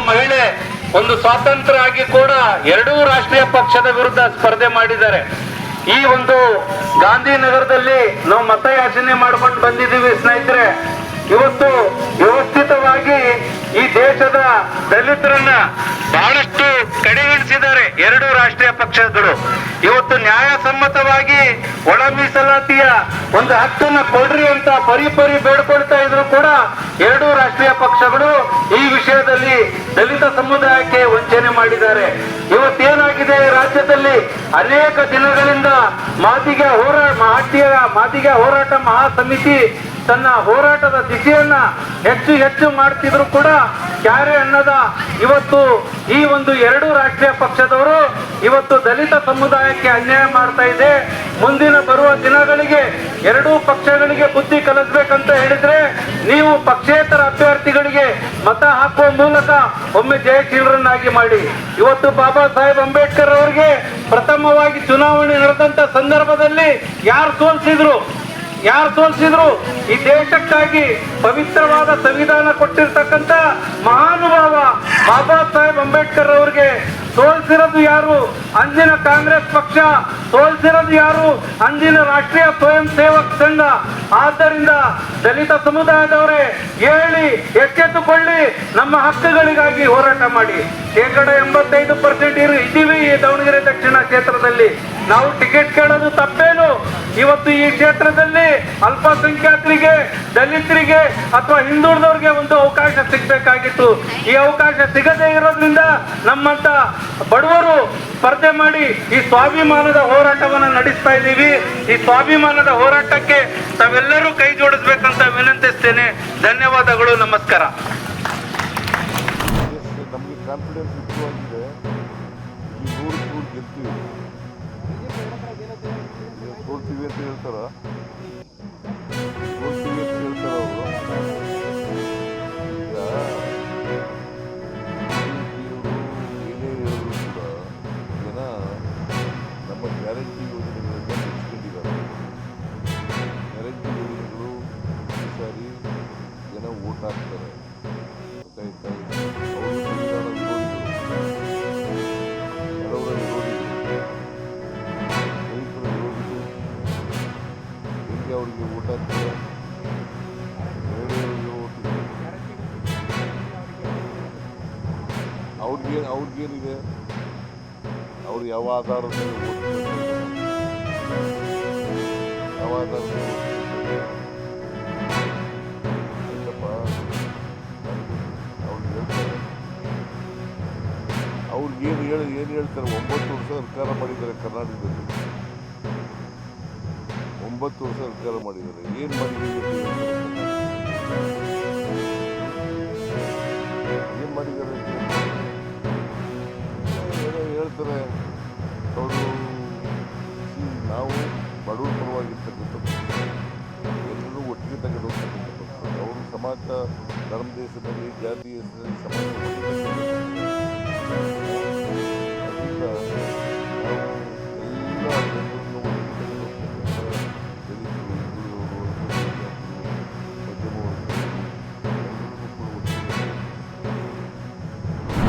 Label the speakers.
Speaker 1: ಮಹಿಳೆ ಒಂದು ಸ್ವಾತಂತ್ರ್ಯ ಆಗಿ ಕೂಡ ಎರಡೂ ರಾಷ್ಟ್ರೀಯ ಪಕ್ಷದ ವಿರುದ್ಧ ಸ್ಪರ್ಧೆ ಮಾಡಿದ್ದಾರೆ. ಈ ಒಂದು ಗಾಂಧಿನಗರದಲ್ಲಿ ನಾವು ಮತಯಾಚನೆ ಮಾಡ್ಕೊಂಡು ಬಂದಿದ್ದೀವಿ ಸ್ನೇಹಿತರೆ. ಇವತ್ತು ವ್ಯವಸ್ಥಿತವಾಗಿ ಈ ದೇಶದ ದಲಿತರನ್ನ ಬಹಳಷ್ಟು ಕಡೆಗಣಿಸಿದ್ದಾರೆ ಎರಡೂ ರಾಷ್ಟ್ರೀಯ ಪಕ್ಷಗಳು. ಇವತ್ತು ನ್ಯಾಯಸಮ್ಮತವಾಗಿ ಒಳ ಮೀಸಲಾತಿಯ ಒಂದು ಹಕ್ಕನ್ನ ಕೊಡ್ರಿ ಅಂತ ಪರಿ ಬೇಡ್ಕೊಳ್ತಾ ಇದ್ರು ಕೂಡ ಎರಡೂ ರಾಷ್ಟ್ರೀಯ ಪಕ್ಷಗಳು ಈ ವಿಷಯದಲ್ಲಿ ದಲಿತ ಸಮುದಾಯಕ್ಕೆ ವಂಚನೆ ಮಾಡಿದ್ದಾರೆ. ಇವತ್ತೇನಾಗಿದೆ, ರಾಜ್ಯದಲ್ಲಿ ಅನೇಕ ದಿನಗಳಿಂದ ಮಾದಿಗ ಹೋರಾಟ ಮಹಾಸಮಿತಿ ತನ್ನ ಹೋರಾಟದ ದಿಶೆಯನ್ನ ಹೆಚ್ಚು ಮಾಡ್ತಿದ್ರು ಕೂಡ ಕ್ಯಾರೆ ಅನ್ನದ ಇವತ್ತು ಈ ಒಂದು ಎರಡೂ ರಾಷ್ಟ್ರೀಯ ಪಕ್ಷದವರು ಇವತ್ತು ದಲಿತ ಸಮುದಾಯಕ್ಕೆ ಅನ್ಯಾಯ ಮಾಡ್ತಾ ಇದೆ. ಮುಂದಿನ ಬರುವ ದಿನಗಳಿಗೆ ಎರಡೂ ಪಕ್ಷಗಳಿಗೆ ಬುದ್ಧಿ ಕಲಿಸ್ಬೇಕಂತ ಹೇಳಿದ್ರೆ ನೀವು ಪಕ್ಷೇತರ ಅಭ್ಯರ್ಥಿಗಳಿಗೆ ಮತ ಹಾಕುವ ಮೂಲಕ ಒಮ್ಮೆ ಜಯಶೀಲರನ್ನಾಗಿ ಮಾಡಿ. ಇವತ್ತು ಬಾಬಾ ಸಾಹೇಬ್ ಅಂಬೇಡ್ಕರ್ ಅವರಿಗೆ ಪ್ರಥಮವಾಗಿ ಚುನಾವಣೆ ನಡೆದಂತ ಸಂದರ್ಭದಲ್ಲಿ ಯಾರು ಸೋಲಿಸಿದ್ರು? ಈ ದೇಶಕ್ಕಾಗಿ ಪವಿತ್ರವಾದ ಸಂವಿಧಾನ ಕೊಟ್ಟಿರ್ತಕ್ಕಂಥ ಮಹಾನುಭಾವ ಬಾಬಾ ಸಾಹೇಬ್ ಅಂಬೇಡ್ಕರ್ ಅವರಿಗೆ ಸೋಲಿಸಿರೋದು ಯಾರು? ಅಂದಿನ ಕಾಂಗ್ರೆಸ್ ಪಕ್ಷ. ಸೋಲಿಸಿರೋದು ಯಾರು? ಅಂದಿನ ರಾಷ್ಟ್ರೀಯ ಸ್ವಯಂ ಸೇವಕ್ ಸಂಘ. ಆದ್ದರಿಂದ ದಲಿತ ಸಮುದಾಯದವರೇ ಹೇಳಿ, ಎಚ್ಚೆತ್ತುಕೊಳ್ಳಿ, ನಮ್ಮ ಹಕ್ಕುಗಳಿಗಾಗಿ ಹೋರಾಟ ಮಾಡಿ. 85% ಇದ್ದೀವಿ ಈ ದಾವಣಗೆರೆ ದಕ್ಷಿಣ ಕ್ಷೇತ್ರದಲ್ಲಿ. ನಾವು ಟಿಕೆಟ್ ಕೇಳೋದು ತಪ್ಪೇನು? ಇವತ್ತು ಈ ಕ್ಷೇತ್ರದಲ್ಲಿ ಅಲ್ಪಸಂಖ್ಯಾತರಿಗೆ, ದಲಿತರಿಗೆ ಅಥವಾ ಹಿಂದುಳಿದವರಿಗೆ ಒಂದು ಅವಕಾಶ ಸಿಗಬೇಕಾಗಿತ್ತು. ಈ ಅವಕಾಶ ಸಿಗದೇ ಇರೋದ್ರಿಂದ ನಮ್ಮಂತ ಬಡವರು ಸ್ಪರ್ಧೆ ಮಾಡಿ ಈ ಸ್ವಾಭಿಮಾನದ ಹೋರಾಟವನ್ನು ನಡೆಸ್ತಾ ಇದ್ದೀವಿ. ಈ ಸ್ವಾಭಿಮಾನದ ಹೋರಾಟಕ್ಕೆ ತಾವೆಲ್ಲರೂ ಕೈ ಜೋಡಿಸ್ಬೇಕಂತ ವಿನಂತಿಸ್ತೇನೆ. ಧನ್ಯವಾದಗಳು, ನಮಸ್ಕಾರ.
Speaker 2: ನಮಗೆ ಕಾನ್ಫಿಡೆನ್ಸ್ ಇತ್ತು ಅಂದರೆ ಈ 100 ಗೆಲ್ತೀವಿ, ಸೋಲ್ತೀವಿ ಅಂತ ಹೇಳ್ತಾರ ಅವರು. ಈಗ ಏನೇ ಹೇಳಿದ್ರು ಕೂಡ ಜನ ನಮ್ಮ ಗ್ಯಾರಂಟಿ ಯೋಜನೆಗಳನ್ನು ಮೆಚ್ಕೊಂಡಿದ್ದಾರೆ. ಗ್ಯಾರಂಟಿ ಯೋಜನೆಗಳು ಈ ಸಾರಿ ಜನ ಓಟ್ ಹಾಕ್ತಾರೆ. ಗೊತ್ತಾಯ್ತಾ? ಅವರು ಸಂವಿಧಾನ ವಿರೋಧಿಗಳು, ಬಡವರ ವಿರೋಧಿಗಳು, ರೈತರ ವಿರೋಧಿಗಳು. ಹೆಂಗೆ ಅವರಿಗೆ ಓಟ್ ಹಾಕ್ತಾರೆ? ಬೇರೆಯವರಿಗೆ ಓಟ್ ಅವ್ರಿಗೇನಿದೆ? ಅವ್ರು ಯಾವ ಆಧಾರದ ಮೇಲೆ ಓಟ್ ಯಾವ ಆಧಾರದ ಮೇಲೆ ಇಲ್ಲಪ್ಪ ಅವ್ರಿಗೆ ಹೇಳ್ತಾರೆ. ಅವ್ರಿಗೇನು ಏನು ಹೇಳ್ತಾರೆ? 9 ವರ್ಷ ಸರ್ಕಾರ ಮಾಡಿದ್ದಾರೆ ಕರ್ನಾಟಕದಲ್ಲಿ. 9 ವರ್ಷ ಸರ್ಕಾರ ಮಾಡಿದ್ದಾರೆ. ಏನು ಮಾಡಿದ್ದಾರೆ? ಏನು ಮಾಡಿದ್ದಾರೆ ಏನೋ ಹೇಳ್ತಾರೆ ಅವರು. ನಾವು ಬಡವರ ಪರವಾಗಿರ್ತಕ್ಕಂಥ ಎಲ್ಲರೂ ಒಟ್ಟಿಗೆ ತೆಗೆದುಕೊಳ್ತಕ್ಕಂಥ ಅವರು ಸಮಾಜ ಧರ್ಮ ದೇಶದಲ್ಲಿ ಜಾತಿ ಹೆಸರಲ್ಲಿ ಸಮಾಜ ಅದರಿಂದ